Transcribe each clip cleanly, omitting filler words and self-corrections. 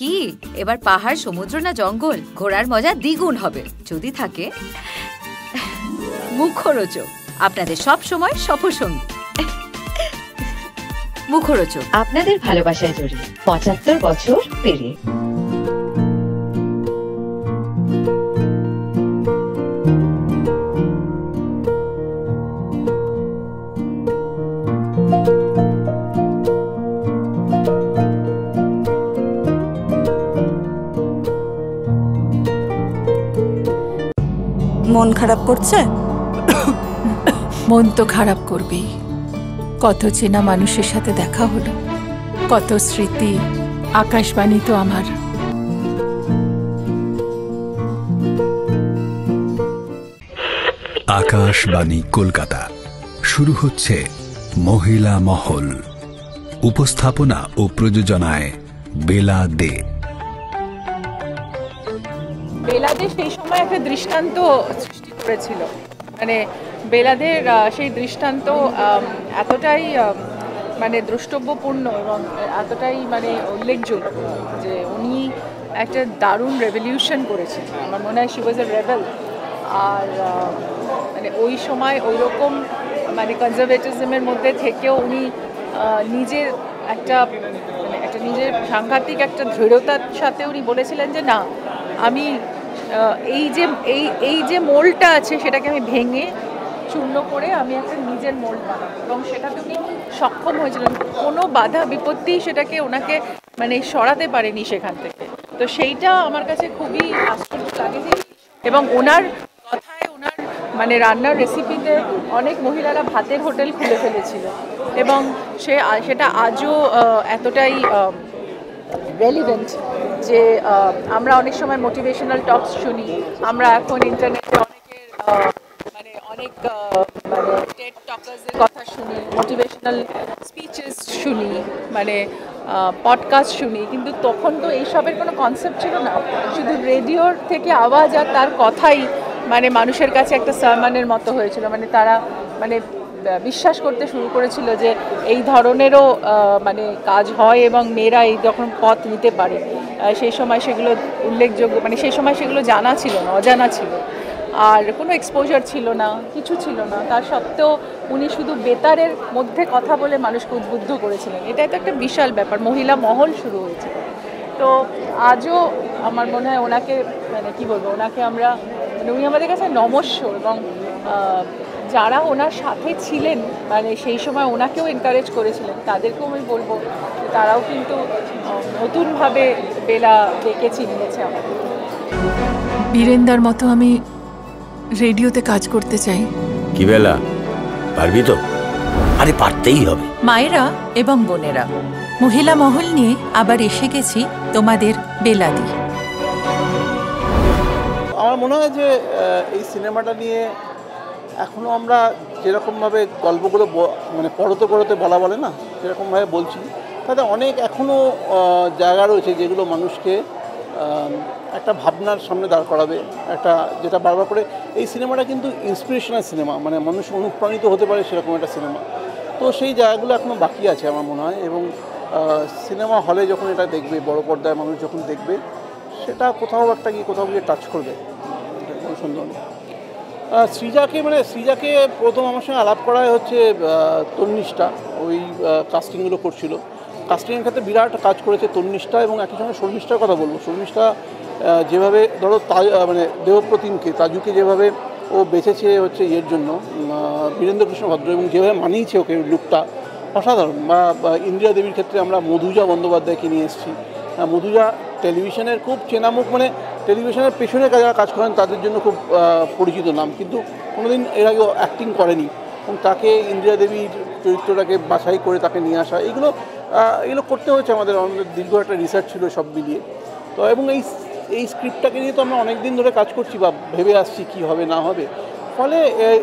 কি এবার পাহাড়, সমুদ্র না জঙ্গল? ঘোরার মজা দ্বিগুণ হবে যদি থাকে মুখরোচক, আপনাদের সব সময় সফরসঙ্গী। মুখরোচক, আপনাদের ভালোবাসায় জড়িয়ে ৭৫ বছর পেরিয়ে। মন খারাপ করছে? মন তো খারাপ করবেই। কত চেনা মানুষের সাথে দেখা হলো, কত স্মৃতি। আকাশবাণী তো আমার। আকাশবাণী কলকাতা, শুরু হচ্ছে মহিলা মহল। উপস্থাপনা ও প্রযোজনায় বেলা দে। বেলাদে সেই সময় একটা দৃষ্টান্ত সৃষ্টি করেছিল, মানে বেলাদের সেই দৃষ্টান্ত এতটাই মানে দ্রষ্টব্যপূর্ণ এবং এতটাই মানে উল্লেখযোগ্য যে উনি একটা দারুণ রেভলিউশন করেছেন। আমার মনে হয় শি ওয়াজ এ রেবেল। আর মানে ওই সময় ওই রকম মানে কনজারভেটিজমের মধ্যে থেকেও উনি নিজের একটা মানে একটা নিজের সাংঘাতিক একটা দৃঢ়তার সাথে উনি বলেছিলেন যে না, আমি এই যে মোল্ডটা আছে সেটাকে আমি ভেঙে চূর্ণ করে আমি একটা নিজের মোল্ড বানাবো, এবং সেটাতে উনি সক্ষম হয়েছিলেন। কোনো বাধা বিপত্তি সেটাকে ওনাকে মানে সরাতে পারেনি সেখান থেকে। তো সেইটা আমার কাছে খুবই আশ্চর্য লাগে যে, এবং ওনার কথায় ওনার মানে রান্নার রেসিপিতে অনেক মহিলারা ভাতের হোটেল খুলে ফেলেছিল, এবং সেটা আজও এতটাই রেলিভেন্ট যে আমরা অনেক সময় মোটিভেশনাল টকস শুনি। আমরা এখন ইন্টারনেটে অনেক মানে টেড টকার্সের কথা শুনি, মোটিভেশনাল স্পিচেস শুনি, মানে পডকাস্ট শুনি, কিন্তু তখন তো এইসবের কোনো কনসেপ্ট ছিল না। শুধু রেডিওর থেকে আওয়াজ আর তার কথাই মানে মানুষের কাছে একটা সারমানের মতো হয়েছিল। মানে তারা মানে বিশ্বাস করতে শুরু করেছিল যে এই ধরনেরও মানে কাজ হয় এবং মেয়েরা এই রকম পথ নিতে পারে। সেই সময় সেগুলো উল্লেখযোগ্য, মানে সেই সময় সেগুলো জানা ছিল না, অজানা ছিল, আর কোনো এক্সপোজার ছিল না, কিছু ছিল না। তার সত্ত্বেও উনি শুধু বেতারের মধ্যে কথা বলে মানুষকে উদ্বুদ্ধ করেছিলেন। এটা তো একটা বিশাল ব্যাপার, মহিলা মহল শুরু হয়েছে। তো আজও আমার মনে হয় ওনাকে মানে কী বলবো, ওনাকে আমরা মানে উনি আমাদের কাছে নমস্য, এবং যারা ওনার সাথে ছিলেন মানে সেই সময় ওনাকেও এনকারেজ করেছিলেন তাদেরকেও আমি বলবো যে তারাও কিন্তু নতুনভাবে বেলা ডেকে চিনিয়েছে আমাদের। বীরেন্দার মতো আমি রেডিওতে কাজ করতে চাই। কি বেলা, পারবি তো? আরে পারতেই হবে। মায়েরা এবং বোনেরা, মহিলা মহল নিয়ে আবার এসে গেছি তোমাদের বেলাদি। আমার মনে হয় যে এই সিনেমাটা নিয়ে এখনও আমরা যেরকমভাবে গল্পগুলো মানে পড়তে পড়তে বলা বলে না, সেরকমভাবে বলছি, তাতে অনেক এখনও জায়গা রয়েছে যেগুলো মানুষকে একটা ভাবনার সামনে দাঁড় করাবে। একটা যেটা বারবার করে, এই সিনেমাটা কিন্তু ইন্সপিরেশনাল সিনেমা, মানে মানুষ অনুপ্রাণিত হতে পারে সেরকম একটা সিনেমা। তো সেই জায়গাগুলো এখনও বাকি আছে আমার মনে হয়, এবং সিনেমা হলে যখন এটা দেখবে, বড় পর্দায় মানুষ যখন দেখবে, সেটা কোথাও গিয়ে টাচ করবে, কোনো সন্দেহ নেই। সৃজাকে প্রথম আমার সঙ্গে আলাপ করায় হচ্ছে তন্নিষ্ঠা, ওই কাস্টিংগুলো করছিল। কাস্টিংয়ের ক্ষেত্রে বিরাট কাজ করেছে তন্নিষ্ঠা, এবং একই সঙ্গে শর্মিষ্ঠার কথা বলবো। শর্মিষ্ঠা যেভাবে ধরো মানে দেবপ্রতিমকে, তাজুকে যেভাবে ও বেঁচেছে হচ্ছে ইয়ের জন্য, বীরেন্দ্রকৃষ্ণ ভদ্র, এবং যেভাবে মানিয়েছে ওকে লুকটা অসাধারণ। বা ইন্দিরা দেবীর ক্ষেত্রে আমরা মধুজা বন্দ্যোপাধ্যায়কে নিয়ে এসেছি। মধুজা টেলিভিশনের খুব চেনা মুখ, মানে টেলিভিশনের পেছনে যারা কাজ করেন তাদের জন্য খুব পরিচিত নাম, কিন্তু কোনোদিন এর আগে অ্যাক্টিং করেনি, এবং তাকে ইন্দিরা দেবীর চরিত্রটাকে বাছাই করে তাকে নিয়ে আসা, এগুলো করতে হয়েছে আমাদের দীর্ঘ একটা রিসার্চ ছিল সব মিলিয়ে। তো এবং এই স্ক্রিপ্টটাকে নিয়ে তো আমরা অনেক দিন ধরে কাজ করছি বা ভেবে আসছি কী হবে না হবে, ফলে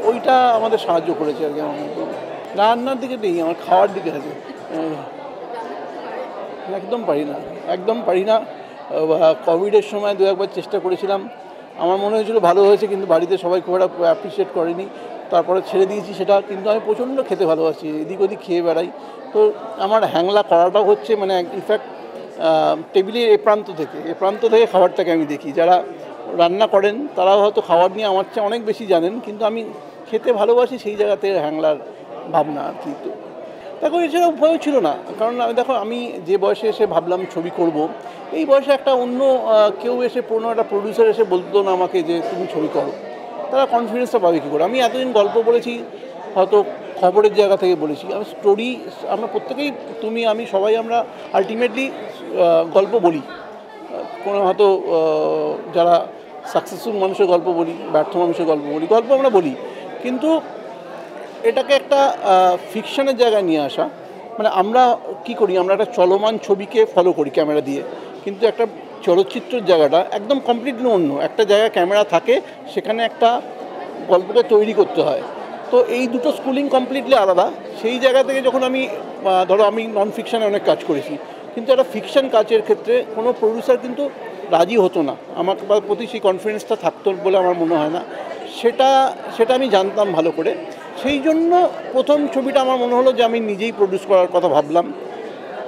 ওইটা আমাদের সাহায্য করেছে আর কি। আমার রান্নার দিকে নেই, আমার খাওয়ার দিকে আছে। একদম পারি না। কোভিডের সময় দু একবার চেষ্টা করেছিলাম, আমার মনে হয়েছিল ভালো হয়েছে, কিন্তু বাড়িতে সবাই খুব একটা অ্যাপ্রিসিয়েট করেনি, তারপরে ছেড়ে দিয়েছি সেটা। কিন্তু আমি প্রচণ্ড খেতে ভালোবাসি, এদিক ওদিক খেয়ে বেড়াই। তো আমার হ্যাংলা করাটাও হচ্ছে, মানে ইনফ্যাক্ট টেবিলের এ প্রান্ত থেকে খাবারটাকে আমি দেখি। যারা রান্না করেন তারাও হয়তো খাবার নিয়ে আমার চেয়ে অনেক বেশি জানেন, কিন্তু আমি খেতে ভালোবাসি সেই জায়গাতে হ্যাংলার ভাবনা আর কি। তো দেখো এছাড়া উপায়ও ছিল না, কারণ দেখো আমি যে বয়সে এসে ভাবলাম ছবি করব, এই বয়সে একটা অন্য কেউ এসে একটা প্রডিউসার এসে বলতো না আমাকে যে তুমি ছবি করো, তারা কনফিডেন্সটা পাবে কী করে? আমি এতদিন গল্প বলেছি, হয়তো খবরের জায়গা থেকে বলেছি, আমি স্টোরি, আমরা প্রত্যেকেই আমি সবাই আমরা আলটিমেটলি গল্প বলি। কোনো হয়তো যারা সাকসেসফুল মানুষের গল্প বলি, ব্যর্থ মানুষের গল্প আমরা বলি, কিন্তু এটাকে একটা ফিকশনের জায়গায় নিয়ে আসা, মানে আমরা কি করি, আমরা একটা চলমান ছবিকে ফলো করি ক্যামেরা দিয়ে, কিন্তু একটা চলচ্চিত্রের জায়গাটা একদম কমপ্লিটলি অন্য একটা জায়গায় ক্যামেরা থাকে, সেখানে একটা গল্পকে তৈরি করতে হয়। তো এই দুটো স্কুলিং কমপ্লিটলি আলাদা। সেই জায়গা থেকে যখন আমি ধরো আমি নন ফিকশানে অনেক কাজ করেছি, কিন্তু একটা ফিকশন কাজের ক্ষেত্রে কোনো প্রডিউসার কিন্তু রাজি হতো না, আমার প্রতি সেই কনফিডেন্সটা থাকতো বলে আমার মনে হয় না। সেটা আমি জানতাম ভালো করে। সেই জন্য প্রথম ছবিটা আমার মনে হলো যে আমি নিজেই প্রডিউস করার কথা ভাবলাম,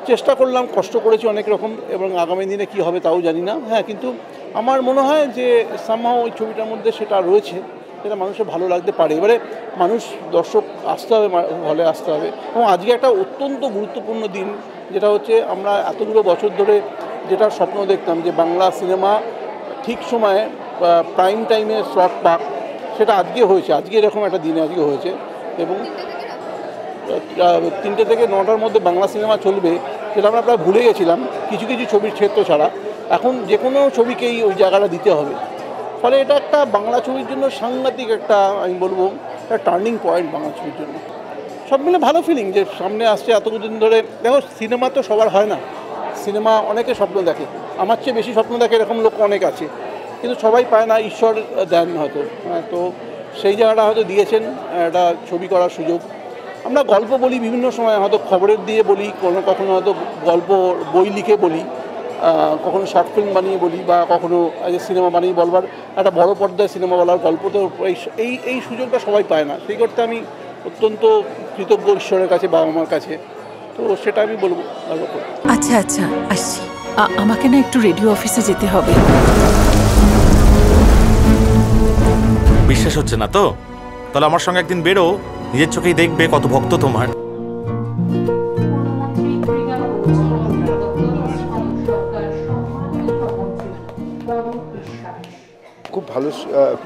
চেষ্টা করলাম, কষ্ট করেছি অনেক রকম, এবং আগামী দিনে কি হবে তাও জানি না। হ্যাঁ, কিন্তু আমার মনে হয় যে সামহাও ওই ছবিটার মধ্যে সেটা রয়েছে, যেটা মানুষের ভালো লাগতে পারে। এবারে দর্শক আসতে হবে, হলে আসতে হবে। এবং আজকে একটা অত্যন্ত গুরুত্বপূর্ণ দিন, যেটা হচ্ছে আমরা এতগুলো বছর ধরে যেটা স্বপ্ন দেখতাম যে বাংলা সিনেমা ঠিক সময়ে প্রাইম টাইমে স্লট পাক, সেটা আজকে হয়েছে। আজকে এরকম একটা দিনে আজকে হয়েছে, এবং 3টে থেকে 9টার মধ্যে বাংলা সিনেমা চলবে, সেটা আমরা প্রায় ভুলে গেছিলাম কিছু কিছু ছবির ক্ষেত্র ছাড়া। এখন যে কোনো ছবিকেই ওই জায়গাটা দিতে হবে। ফলে এটা একটা বাংলা ছবির জন্য সাংঘাতিক একটা, আমি বলবো, একটা টার্নিং পয়েন্ট বাংলা ছবির জন্য। সব মিলে ভালো ফিলিং যে সামনে আসছে এতদিন ধরে। দেখো সিনেমা তো সবার হয় না, সিনেমা অনেকে স্বপ্ন দেখে, আমার চেয়ে বেশি স্বপ্ন দেখে এরকম লোক অনেক আছে, কিন্তু সবাই পায় না, ঈশ্বর দেন হয়তো। তো সেই জায়গাটা হয়তো দিয়েছেন একটা ছবি করার সুযোগ। আমরা গল্প বলি বিভিন্ন সময়, হয়তো খবরের দিয়ে বলি, কখনো হয়তো গল্প বই লিখে বলি, কখনো শর্ট ফিল্ম বানিয়ে বলি, বা কখনো সিনেমা বানিয়ে বলবার, একটা বড় পর্দায় সিনেমা বলার গল্প তো এই সুযোগটা সবাই পায় না। সেই করতে আমি অত্যন্ত কৃতজ্ঞ ঈশ্বরের কাছে, বাবা মার কাছে। তো সেটা আমি বলবো ভালো করে। আচ্ছা আসছি, আমাকে না একটু রেডিও অফিসে যেতে হবে। বিশ্বাস হচ্ছে না তো? তাহলে আমার সঙ্গে একদিন বেরো, নিজের চোখেই দেখবে কত ভক্ত তোমার। খুব ভালো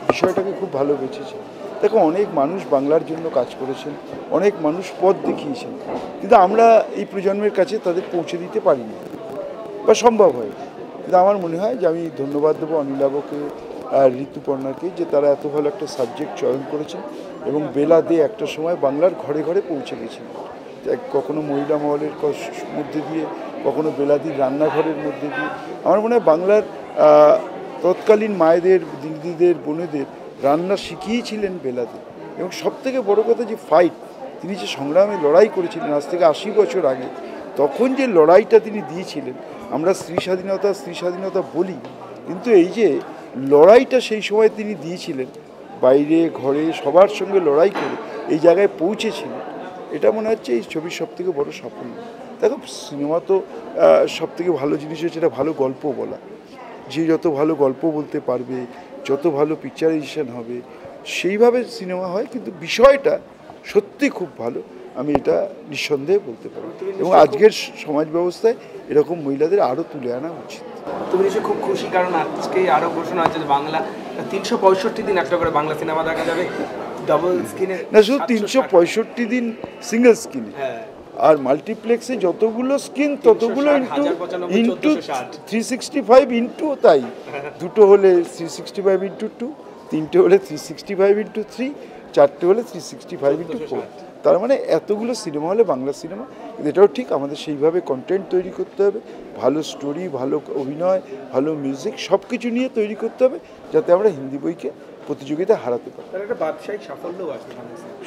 বিষয়টাকে খুব ভালো বেঁচেছে। দেখো অনেক মানুষ বাংলার জন্য কাজ করেছেন, অনেক মানুষ পথ দেখিয়েছেন, কিন্তু আমরা এই প্রজন্মের কাছে তাদের পৌঁছে দিতে পারিনি বা সম্ভব হয়। কিন্তু আমার মনে হয় যে আমি ধন্যবাদ দেবো অনিলাবকে আর ঋতুপর্ণাকে, যে তারা এত ভালো একটা সাবজেক্ট চয়ন করেছেন এবং বেলা দিয়ে একটা সময় বাংলার ঘরে ঘরে পৌঁছে গেছেন। কখনো মহিলা মহলের মধ্যে দিয়ে, কখনো বেলাদির রান্নাঘরের মধ্যে দিয়ে। আমার মনে হয় বাংলার তৎকালীন মায়েদের, দিদিদের, বোনেদের রান্না শিখিয়েছিলেন বেলাদি। এবং সবথেকে বড় কথা যে ফাইট, তিনি যে সংগ্রামে লড়াই করেছিলেন আজ থেকে 80 বছর আগে, তখন যে লড়াইটা তিনি দিয়েছিলেন, আমরা স্ত্রী স্বাধীনতা বলি, কিন্তু এই যে লড়াইটা সেই সময় তিনি দিয়েছিলেন, বাইরে ঘরে সবার সঙ্গে লড়াই করে এই জায়গায় পৌঁছেছিলেন, এটা মনে হচ্ছে এই ছবির সবথেকে বড় সাফল্য। দেখো সিনেমা তো সবথেকে ভালো জিনিস হচ্ছে এটা ভালো গল্প বলা। যে যত ভালো গল্প বলতে পারবে, যত ভালো পিকচারাইজেশন হবে, সেইভাবে সিনেমা হয়। কিন্তু বিষয়টা সত্যি খুব ভালো, আমি এটা নিঃসন্দেহে বলতে পারি। এবং আজকের সমাজ ব্যবস্থায় এরকম মহিলাদের আরও তুলে আনা উচিত। তুমি নিশ্চয়ই খুব খুশি, কারণ আজকে আরও ঘোষণা হয়েছে যে বাংলা 365 দিন একটা করে বাংলা সিনেমা দেখা যাবে ডাবল স্ক্রিনে, না শুধু 365 দিন সিঙ্গেল স্ক্রিনে, আর মাল্টিপ্লেক্সে যতগুলো স্ক্রিন ততগুলো ইন্টু 365 ইন্টু, তাই দুটো হলে 365 ইন্টু 2, তিনটে হলে 365 ইন্টু 3, চারটে হলে 365 ইন্টু 4। তার মানে এতগুলো সিনেমা হলে বাংলা সিনেমা। কিন্তু এটাও ঠিক, আমাদের সেইভাবে কন্টেন্ট তৈরি করতে হবে, ভালো স্টোরি, ভালো অভিনয়, ভালো মিউজিক, সব কিছু নিয়ে তৈরি করতে হবে, যাতে আমরা হিন্দি বইকে প্রতিযোগিতা হারাতে পারি।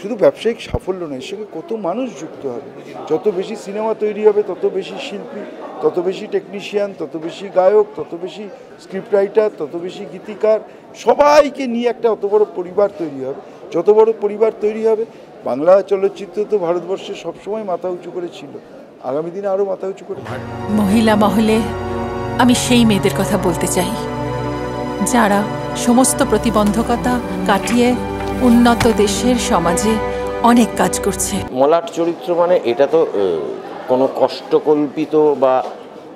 শুধু ব্যবসায়িক সাফল্য নয়, এর সঙ্গে কত মানুষ যুক্ত হবে। যত বেশি সিনেমা তৈরি হবে, তত বেশি শিল্পী, তত বেশি টেকনিশিয়ান, তত বেশি গায়ক, তত বেশি স্ক্রিপ্ট রাইটার, তত বেশি গীতিকার, সবাইকে নিয়ে একটা অত বড় পরিবার তৈরি হবে। যত বড় পরিবার তৈরি হবে, বাংলা চলচ্চিত্র তো ভারতবর্ষে সবসময় মাথা উঁচু করে ছিল, আগামী দিনে আরও মাথা উঁচু করে। মহিলা মহলে আমি সেই মেয়েদের কথা বলতে চাই যারা সমস্ত প্রতিবন্ধকতা কাটিয়ে উন্নত দেশের সমাজে অনেক কাজ করছে। মলাট চরিত্র মানে এটা তো কোনো কষ্টকল্পিত বা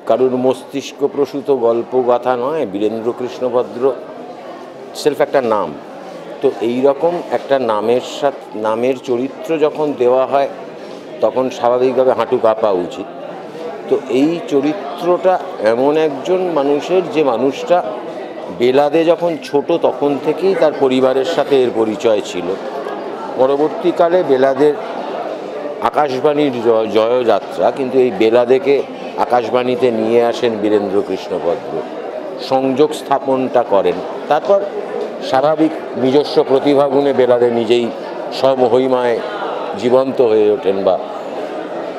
কারুর মস্তিষ্ক প্রসূত গল্পগাথা নয়। বীরেন্দ্র কৃষ্ণ ভদ্র সেলফ একটা নাম, তো এই রকম একটা নামের চরিত্র যখন দেওয়া হয় তখন স্বাভাবিকভাবে হাঁটু কাঁপা উচিত। তো এই চরিত্রটা এমন একজন মানুষের, যে মানুষটা বেলাদে যখন ছোট তখন থেকেই তার পরিবারের সাথে এর পরিচয় ছিল। পরবর্তীকালে বেলাদের আকাশবাণীর জয়যাত্রা, কিন্তু এই বেলাদেকে আকাশবাণীতে নিয়ে আসেন বীরেন্দ্র কৃষ্ণ ভদ্র, সংযোগ স্থাপনটা করেন। তারপর স্বাভাবিক নিজস্ব প্রতিভাগুণে বেলাদে নিজেই স্বমহিমায় জীবন্ত হয়ে ওঠেন বা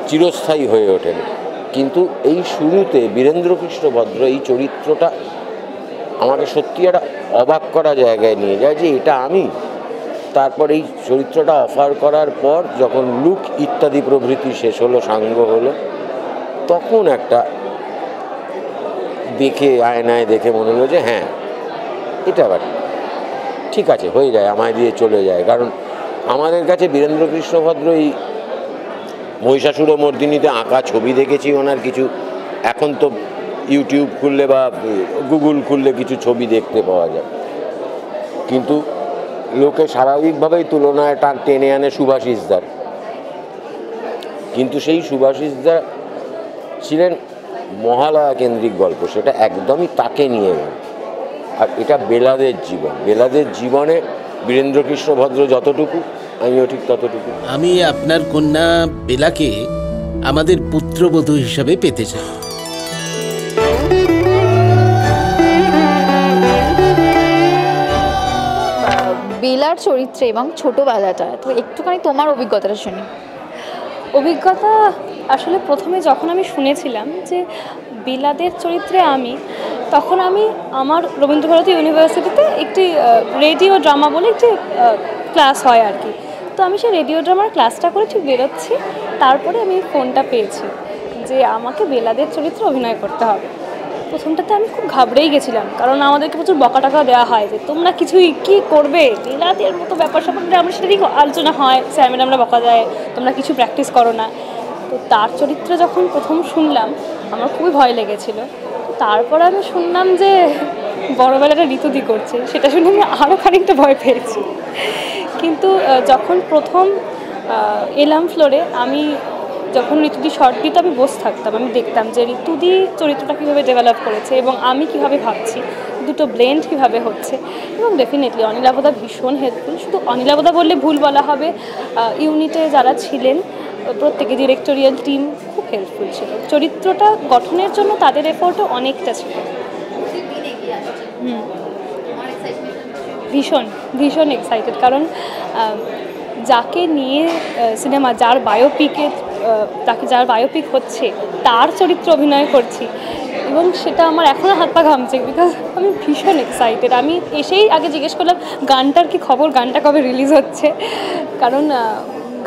চিরস্থায়ী হয়ে ওঠেন। কিন্তু এই শুরুতে বীরেন্দ্র কৃষ্ণ ভদ্র এই চরিত্রটা আমাকে সত্যি একটা অবাক করা জায়গায় নিয়ে যায় যে এটা আমি। তারপর এই চরিত্রটা অফার করার পর যখন লুক ইত্যাদি প্রভৃতি শেষ হলো, সাঙ্গ হলো, তখন একটা দেখে আয়নায় দেখে মনে হলো যে হ্যাঁ এটা আবার ঠিক আছে, হয়ে যায়, আমায় দিয়ে চলে যায়। কারণ আমাদের কাছে বীরেন্দ্র কৃষ্ণ ভদ্র এই মহিষাসুরমর্দিনীতে আঁকা ছবি দেখেছি ওনার কিছু, এখন তো ইউটিউব খুললে বা গুগল খুললে কিছু ছবি দেখতে পাওয়া যায়, কিন্তু লোকে স্বাভাবিকভাবেই তুলনায় টেনে আনে সুভাষিসদার। কিন্তু সেই সুভাষিসদা ছিলেন মহালয়া কেন্দ্রিক গল্প, সেটা একদমই তাকে নিয়ে গেল। আর এটা বেলাদের জীবন, বেলাদের জীবনে বীরেন্দ্র কৃষ্ণ ভদ্র যতটুকু, আমিও ঠিক ততটুকু। আমি আপনার কন্যা বেলাকে আমাদের পুত্রবধূ হিসাবে পেতে চাই। বেলার চরিত্রে এবং ছোটবেলাটা, তো একটুখানি তোমার অভিজ্ঞতাটা শুনি। অভিজ্ঞতা আসলে প্রথমে যখন আমি শুনেছিলাম যে বেলাদের চরিত্রে আমি, তখন আমি আমার রবীন্দ্রভারতী ইউনিভার্সিটিতে একটি রেডিও ড্রামা বলে একটি ক্লাস হয় আর কি। তো আমি সেই রেডিও ড্রামার ক্লাসটা করে ঠিক বেরোচ্ছি, তারপরে আমি ফোনটা পেয়েছি যে আমাকে বেলাদের চরিত্রে অভিনয় করতে হবে। প্রথমটাতে আমি খুব ঘাবড়েই গেছিলাম, কারণ আমাদেরকে প্রচুর বকা টাকা দেওয়া হয় যে তোমরা কিছুই কী করবে, বেলাদের মতো ব্যাপার স্যাপার আমরা সেটাই আলোচনা হয়, স্যার ম্যাডামরা বকা দেয়, তোমরা কিছু প্র্যাকটিস করো না। তো তার চরিত্র যখন প্রথম শুনলাম আমার খুবই ভয় লেগেছিল। তারপর আমি শুনলাম যে বড়বেলাটা ঋতুদি করছে, সেটা শুনে আমি আরও খানিকটা ভয় পেয়েছি। কিন্তু যখন প্রথম এলাম ফ্লোরে, আমি যখন ঋতুদি শর্ট দিত আমি বসে থাকতাম, আমি দেখতাম যে ঋতুদি চরিত্রটা কীভাবে ডেভেলপ করেছে এবং আমি কীভাবে ভাবছি, দুটো ব্লেন্ড কীভাবে হচ্ছে। এবং ডেফিনেটলি অনিলাবদা ভীষণ হেল্পফুল। শুধু অনিলাবদা বললে ভুল বলা হবে, ইউনিটে যারা ছিলেন প্রত্যেকে, ডিরেক্টোরিয়াল টিম খুব হেল্পফুল ছিল। চরিত্রটা গঠনের জন্য তাদের এফোর্টও অনেকটা ছিল। ভীষণ ভীষণ এক্সাইটেড, কারণ যাকে নিয়ে সিনেমা, যার বায়োপিক হচ্ছে তার চরিত্র অভিনয় করছি, এবং সেটা আমার এখনও হাত পা ঘামছে, বিকজ আমি ভীষণ এক্সাইটেড। আমি এসেই আগে জিজ্ঞেস করলাম গানটার কি খবর, গানটা কবে রিলিজ হচ্ছে, কারণ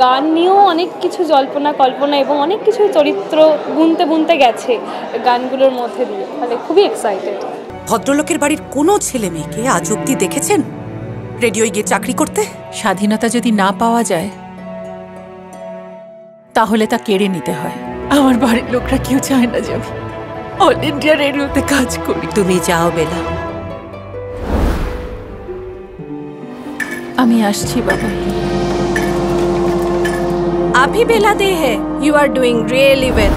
গান নিয়েও অনেক কিছু জল্পনা কল্পনা এবং অনেক কিছু চরিত্র বুনতে গেছে গানগুলোর মধ্যে দিয়ে, তাহলে খুবই এক্সাইটেড। ভদ্রলোকের বাড়ির কোনো ছেলে মেয়েকে আজ অব্দি দেখেছেন রেডিওয় গিয়ে চাকরি করতে? স্বাধীনতা যদি না পাওয়া যায় তাহলে তা কেড়ে নিতে হয়। আমার বাড়ির লোকরা কেউ চায় না যে আমি অল ইন্ডিয়া রেডিওতে কাজ করি। তুমি যাও বেলা। আমি আসছি বাবা। अभी बेला दे है, you are doing really well.